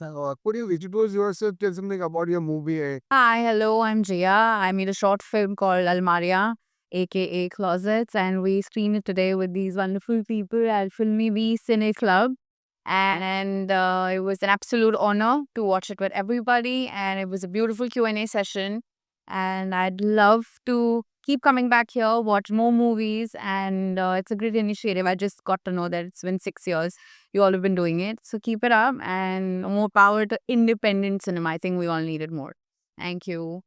So, could you introduce yourself, tell something about your movie? Hi, hello, I'm Jia. I made a short film called Almaria, aka Closets, and we screened it today with these wonderful people at Filmy Bee Cine Club. And it was an absolute honor to watch it with everybody, and it was a beautiful Q&A session. And I'd love to keep coming back here, watch more movies, and it's a great initiative. I just got to know that it's been 6 years. You all have been doing it, so keep it up, and more power to independent cinema. I think we all needed more. Thank you.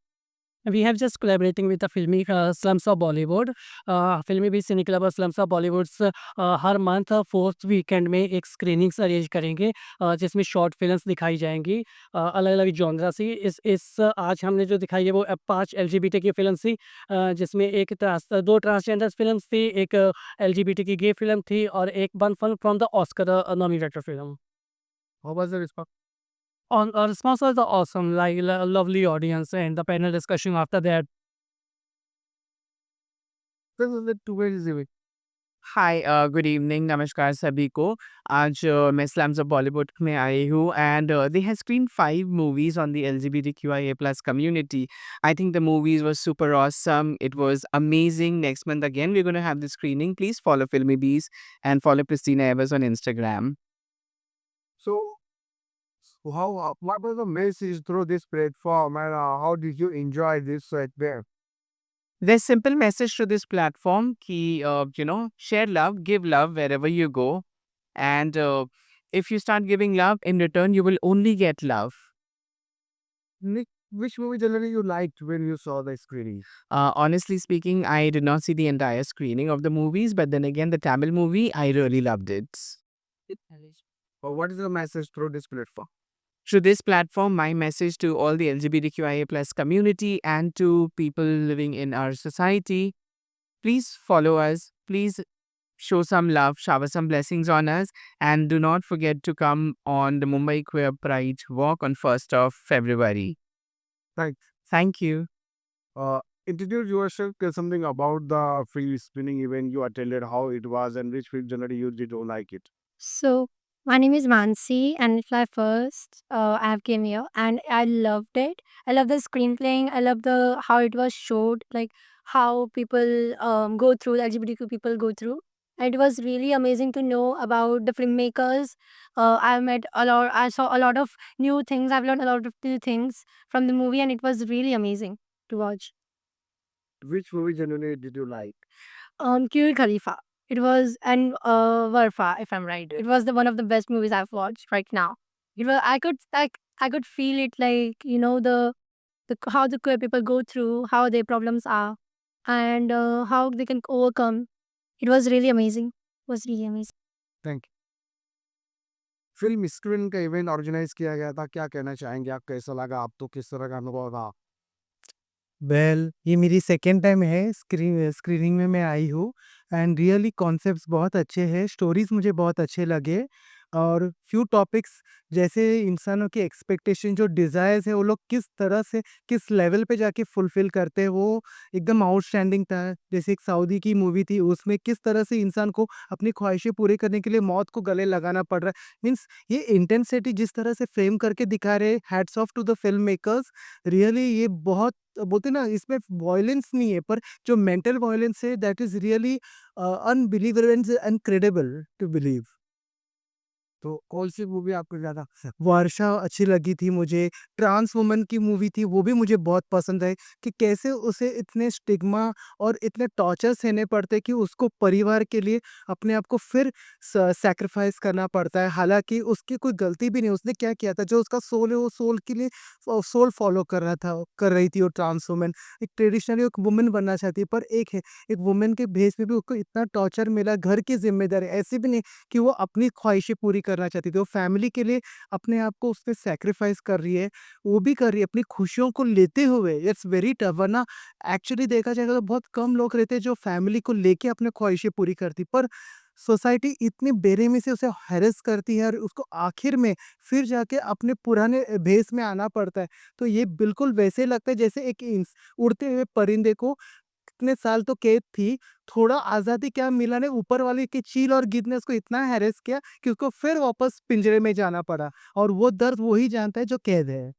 We have just collaborating with the filmy Slums of Bollywood. फिल्मी भी सिनी club और slums of Bollywoods her month fourth weekend में एक screenings arrange करेंगे, जिसमें short films दिखाई जाएंगी अलग अलग जॉनरा से। आज हमने जो दिखाई है वो 5 LGBT की फिल्म थी, जिसमें दो ट्रांसजेंडर फिल्म्स थी, एक LGBT की गे फिल्म थी और एक one film from the Oscar nominated film. How was the response? On response was awesome, like lovely audience and the panel discussion after that. This is the two ways of it. Hi good evening नमस्कार सभी को। आज मैं slums of Bollywood में आई हूँ and they have screen 5 movies on the LGBTQIA+ community. I think the movies were super awesome. It was amazing. Next month again we're going to have the screening. Please follow Filmy Bees and follow Christina Evers on Instagram. So, what was the message through this platform, and how did you enjoy this at there? There's simple message to this platform ki share love, give love wherever you go, and if you start giving love in return you will only get love. Nick, which movie generally you liked when you saw the screening? Honestly speaking, I did not see the entire screening of the movies, but then again, the Tamil movie, I really loved it. Or what is the message through this platform? Through this platform, my message to all the LGBTQIA+ community and to people living in our society, please follow us. Please show some love, shower some blessings on us, and do not forget to come on the Mumbai Queer Pride Walk on 1st of February. Thanks. Thank you. Introduce yourself, tell something about the free screening event you attended, how it was, and which film generally you did not like it. So, my name is Mansi, and it's my first I have came here, and I loved it. I love the screenplay. I love the how it was showed, like how people go through, the LGBTQ people go through. And it was really amazing to know about the filmmakers. I met a lot. I saw a lot of new things. I've learned a lot of new things from the movie, and it was really amazing to watch. Which movie generally did you like? Kill Khalifa. It was and Warfa, if I'm right. It was the one of the best movies I've watched right now. It was I could feel it, like the how the queer people go through, how their problems are, and how they can overcome. It was really amazing. It was really amazing. Thank you. Film screen का event organise किया गया था, क्या कहना चाहेंगे आप? कैसा लगा आपको? किस तरह का अनुभव था? ये मेरी सेकंड टाइम है स्क्रीनिंग में मैं आई हूँ एंड रियली कॉन्सेप्ट्स बहुत अच्छे हैं, स्टोरीज़ मुझे बहुत अच्छे लगे और फ्यू टॉपिक्स जैसे इंसानों की एक्सपेक्टेशन जो डिज़ायर्स है वो लोग किस तरह से किस लेवल पे जाके फुलफ़िल करते हैं वो एकदम आउटस्टैंडिंग था। जैसे एक सऊदी की मूवी थी उसमें किस तरह से इंसान को अपनी ख्वाहिशें पूरी करने के लिए मौत को गले लगाना पड़ रहा है। मीन्स ये इंटेंसिटी जिस तरह से फ्रेम करके दिखा रहे हैं, hats off to the film makers. Really ये बहुत बोलते हैं ना, इसमें वॉयलेंस नहीं है पर जो मेंटल वॉयलेंस है that is really unbelievable and incredible to believe. तो कौन सी मूवी आपको ज़्यादा वर्षा अच्छी लगी थी मुझे, ट्रांस वुमन की मूवी थी वो भी मुझे बहुत पसंद आई कि कैसे उसे इतने स्टिग्मा और इतने टॉर्चर सहने पड़ते कि उसको परिवार के लिए अपने आप को फिर सैक्रिफाइस करना पड़ता है। हालाँकि उसकी कोई गलती भी नहीं, उसने क्या किया था, जो उसका सोल है वो सोल के लिए सोल फॉलो कर रही थी वो ट्रांस वुमन। एक ट्रेडिशनली एक वुमन बनना चाहती है पर एक वुमन के भेस में भी उसको इतना टॉर्चर मिला, घर की ज़िम्मेदारी ऐसी भी नहीं कि वो अपनी ख्वाहिशें पूरी करना चाहती थी, वो फैमिली के लिए अपने आप को उसपे सैक्रिफाइस कर रही है, वो भी कर रही है अपनी खुशियों को लेते हुए। इट्स वेरी टफ, वरना एक्चुअली देखा जाएगा तो बहुत कम लोग रहते हैं जो फैमिली को लेके अपनी ख्वाहिशें पूरी करती, पर सोसाइटी इतनी बेरहमी से उसे हैरेस करती है और उसको आखिर में फिर जाके अपने पुराने भेस में आना पड़ता है। तो ये बिल्कुल वैसे लगता है जैसे एक उड़ते हुए परिंदे को इतने साल तो कैद थी, थोड़ा आज़ादी क्या मिला ने ऊपर वाले की चील और गिद्ध ने उसको इतना हैरेस किया कि उसको फिर वापस पिंजरे में जाना पड़ा और वो दर्द वो ही जानता है जो कैद है।